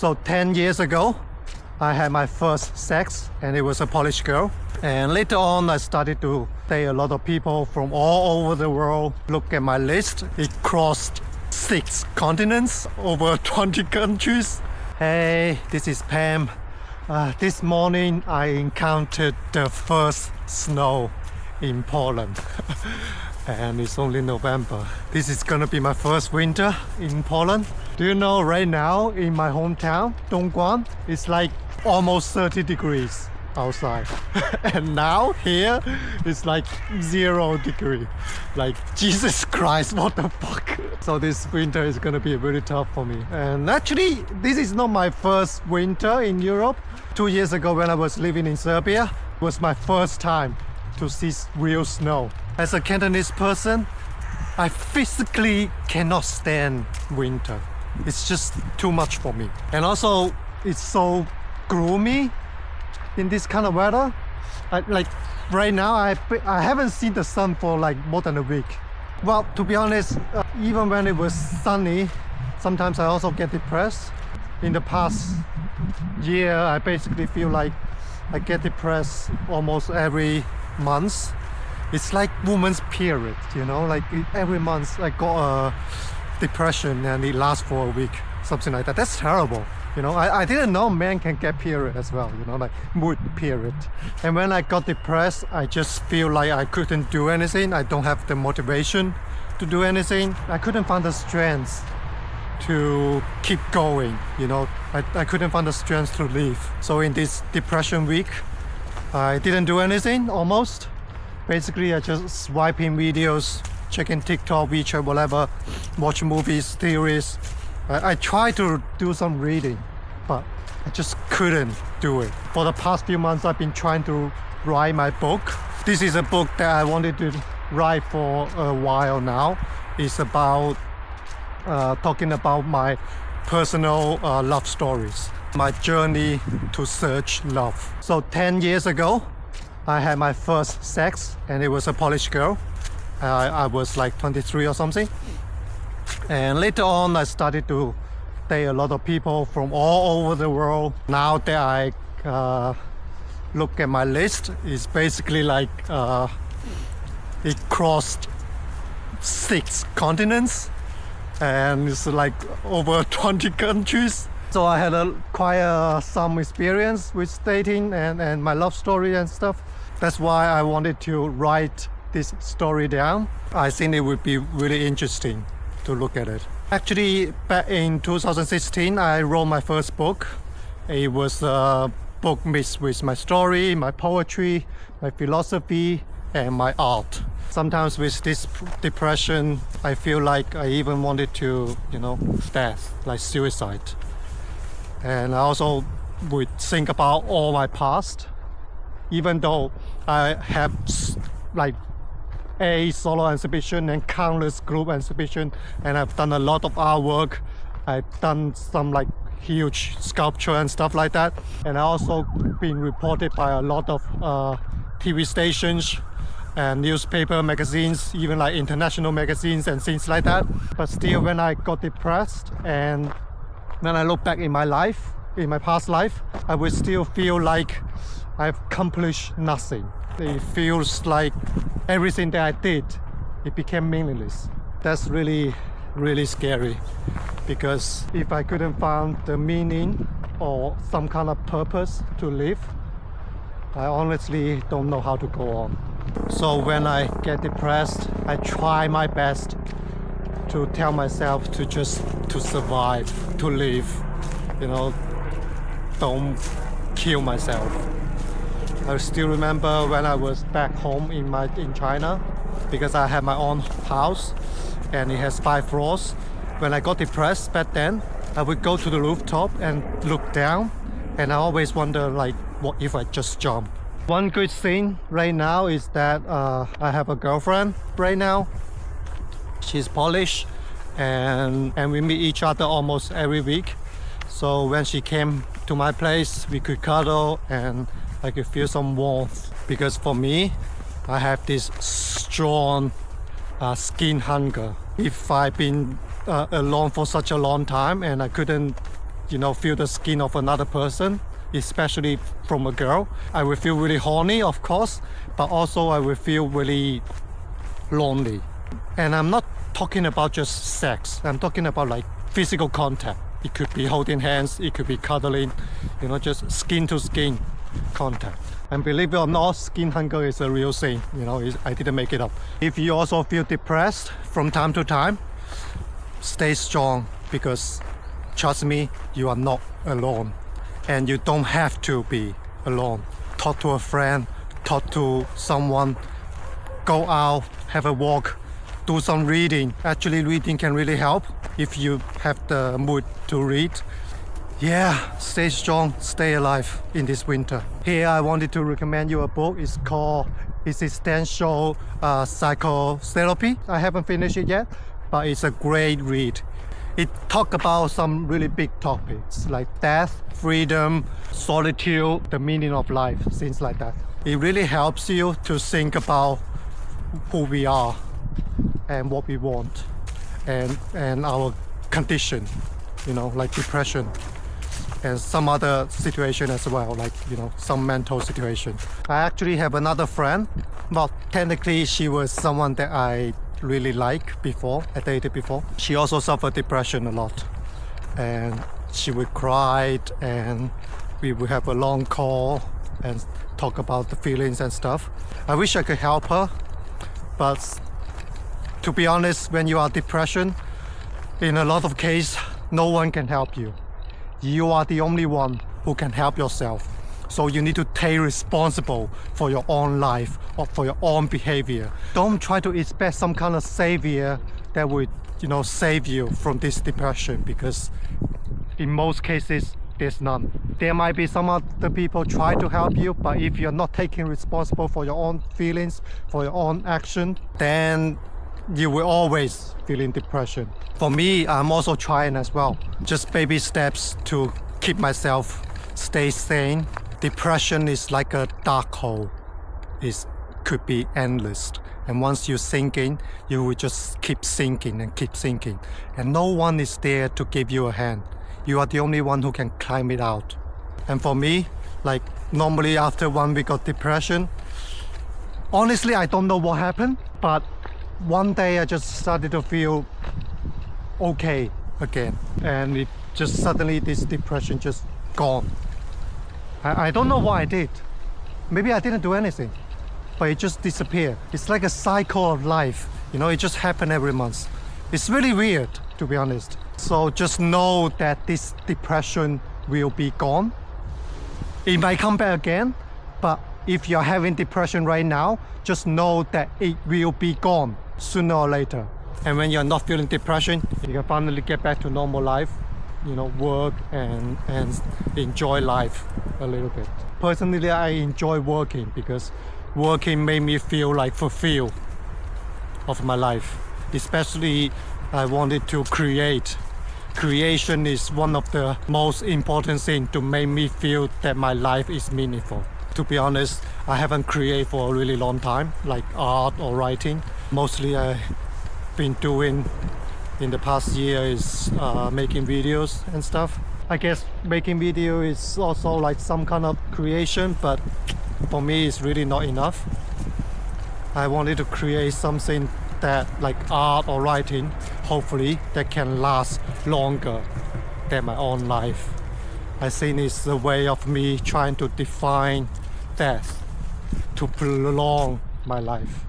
So 10 years ago, I had my first sex and it was a Polish girl. And later on, I started to date a lot of people from all over the world. Look at my list. It crossed 6 continents, over 20 countries. Hey, this is Pam. This morning, I encountered the first snow in Poland. And it's only November. This is gonna be my first winter in Poland. Do you know right now in my hometown, Dongguan, it's like almost 30 degrees outside. And now here it's like 0 degree. Like, Jesus Christ, what the fuck? So this winter is gonna be really tough for me. And actually, this is not my first winter in Europe. 2 years ago when I was living in Serbia, it was my first time to see real snow. As a Cantonese person, I physically cannot stand winter. It's just too much for me. And also, it's so gloomy in this kind of weather. Like right now, I haven't seen the sun for like more than a week. Well, to be honest, even when it was sunny, sometimes I also get depressed. In the past year, I basically feel like I get depressed almost every month. It's like woman's period, you know, like every month I got a depression and it lasts for a week, something like that. That's terrible. You know, I didn't know men can get period as well, you know, like mood period. And when I got depressed, I just feel like I couldn't do anything. I don't have the motivation to do anything. I couldn't find the strength to keep going, you know. I couldn't find the strength to live. So in this depression week, I didn't do anything almost. Basically, I just swiping videos, checking TikTok, WeChat, whatever, watch movies, theories. I tried to do some reading, but I just couldn't do it. For the past few months, I've been trying to write my book. This is a book that I wanted to write for a while now. It's about talking about my personal love stories, my journey to search love. So 10 years ago, I had my first sex and it was a Polish girl. I was like 23 or something. And later on, I started to date a lot of people from all over the world. Now that I look at my list, it's basically like it crossed 6 continents and it's like over 20 countries. So I had quite some experience with dating and my love story and stuff. That's why I wanted to write this story down. I think it would be really interesting to look at it. Actually, back in 2016, I wrote my first book. It was a book mixed with my story, my poetry, my philosophy, and my art. Sometimes with this depression, I feel like I even wanted to, you know, death, like suicide. And I also would think about all my past, even though I have like a solo exhibition and countless group exhibition, and I've done a lot of artwork. I've done some like huge sculpture and stuff like that. And I also been reported by a lot of TV stations and newspaper magazines, even like international magazines and things like that. But still, when I got depressed and when I look back in my life, in my past life, I would still feel like I've accomplished nothing. It feels like everything that I did, it became meaningless. That's really, really scary, because if I couldn't find the meaning or some kind of purpose to live, I honestly don't know how to go on. So when I get depressed, I try my best to tell myself to survive, to live, you know, don't kill myself. I still remember when I was back home in China, because I had my own house and it has 5 floors. When I got depressed back then, I would go to the rooftop and look down, and I always wonder, like, what if I just jump? One good thing right now is that I have a girlfriend right now. She's Polish, and we meet each other almost every week. So when she came to my place, we could cuddle and I could feel some warmth. Because for me, I have this strong skin hunger. If I've been alone for such a long time and I couldn't feel the skin of another person, especially from a girl, I will feel really horny, of course, but also I will feel really lonely. And I'm not talking about just sex. I'm talking about like physical contact. It could be holding hands, it could be cuddling, just skin to skin contact. And believe it or not, skin hunger is a real thing. I didn't make it up. If you also feel depressed from time to time, stay strong, because trust me, you are not alone. And you don't have to be alone. Talk to a friend, talk to someone, go out, have a walk, do some reading. Actually, reading can really help if you have the mood to read. Yeah, stay strong, stay alive in this winter. Here I wanted to recommend you a book. It's called Existential Psychotherapy. I haven't finished it yet, but it's a great read. It talks about some really big topics like death, freedom, solitude, the meaning of life, things like that. It really helps you to think about who we are and what we want and our condition, like depression and some other situation as well, like some mental situation. I actually have another friend. Well, technically she was someone that I really like before, I dated before. She also suffered depression a lot, and she would cry, and we would have a long call and talk about the feelings and stuff. I wish I could help her, but to be honest, when you are depression, in a lot of cases, no one can help you. You are the only one who can help yourself. So you need to take responsible for your own life or for your own behavior. Don't try to expect some kind of savior that would, save you from this depression, because in most cases, there's none. There might be some other people try to help you, but if you're not taking responsible for your own feelings, for your own action, then you will always feel in depression. For me, I'm also trying as well. Just baby steps to keep myself stay sane. Depression is like a dark hole. It could be endless. And once you sink in, you will just keep sinking and keep sinking. And no one is there to give you a hand. You are the only one who can climb it out. And for me, like normally after 1 week of depression, honestly, I don't know what happened, but one day I just started to feel okay again. And it just suddenly, this depression just gone. I don't know what I did. Maybe I didn't do anything, but it just disappeared. It's like a cycle of life. It just happened every month. It's really weird, to be honest. So just know that this depression will be gone. It might come back again, but if you're having depression right now, just know that it will be gone sooner or later. And when you're not feeling depression, you can finally get back to normal life, work and enjoy life a little bit. Personally, I enjoy working because working made me feel like fulfilled of my life. Especially, I wanted to create. Creation is one of the most important things to make me feel that my life is meaningful. To be honest, I haven't created for a really long time, like art or writing. Mostly I've been doing in the past year is making videos and stuff. I guess making video is also like some kind of creation, but for me it's really not enough. I wanted to create something that, like art or writing, hopefully that can last longer than my own life. I think it's a way of me trying to define death, to prolong my life.